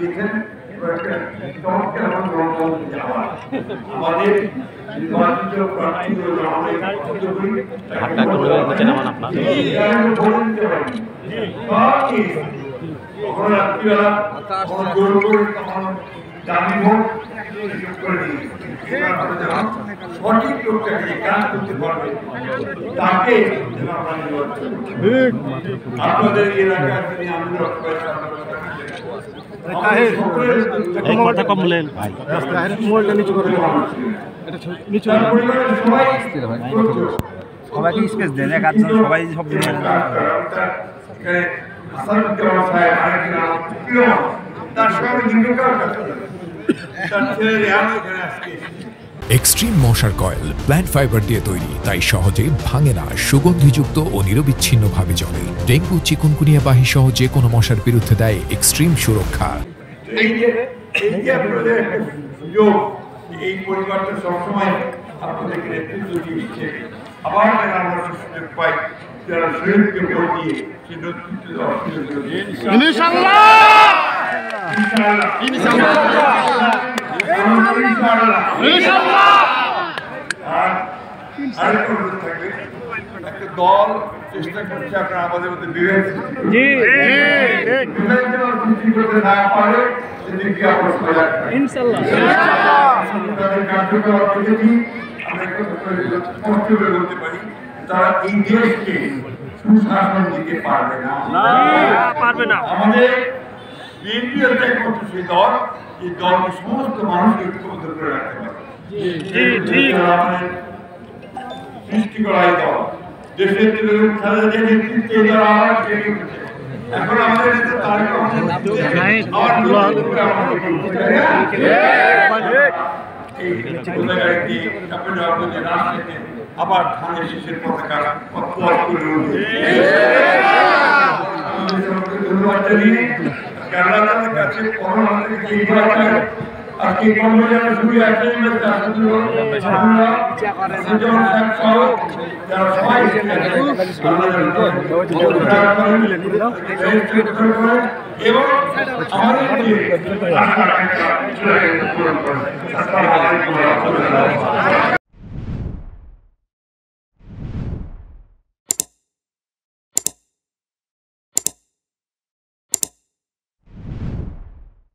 দিয়েছেন আমাদের নির্বাচিত প্রার্থী দামি ভোট সঠিক লোকটাকে কাজ করতে পারবে তাকে আপনাদের এলাকার সবাইকে স্পেস দেন এক আধজন সবাই সব এক্সট্রিম মশার কয়েল প্ল্যান্ট ফাইবার দিয়ে তৈরি, তাই সহজে ভাঙে না, সুগন্ধিযুক্ত ও নিরবিচ্ছিন্নভাবে জ্বলে। ডেঙ্গু, চিকুনগুনিয়া বাহি সহ যে কোনো মশার বিরুদ্ধে দেয় এক্সট্রিম সুরক্ষা। এই পরিবারটা সবসময় আপনাদেরকে নেতৃত্ব দিচ্ছে। আবার আমরা সুযোগ পাই যারা শরীরকে ভোট দিয়ে সে নেতৃত্ব দেওয়ার সুযোগ আরেকটা অনুরোধ থাকবে, একটা দল চেষ্টা করছে আপনারা আমাদের মধ্যে বিভেদ সৃষ্টি করতে না পারে সেদিকে আমরা সজাগ তাদের কার্যকলাপ দেখেছি। আমরা স্পষ্ট করে বলতে পারি তারা এই দেশকে সুশাসন দিতে পারবে না। আমাদের বিএনপি হচ্ছে একমাত্র সেই দল, এই দলকে সমস্ত মানুষকে ঐক্যবদ্ধ করে রাখতে পারে। সৃষ্টি করা এই দল দেশের নেতৃত্বে এখন আমাদের আবার ধানের শেষের পতাকা ধন্যবাদ জানিয়ে কেরালার কাছে আজকে কর্মচারী শুরু আছে এবং আমাদের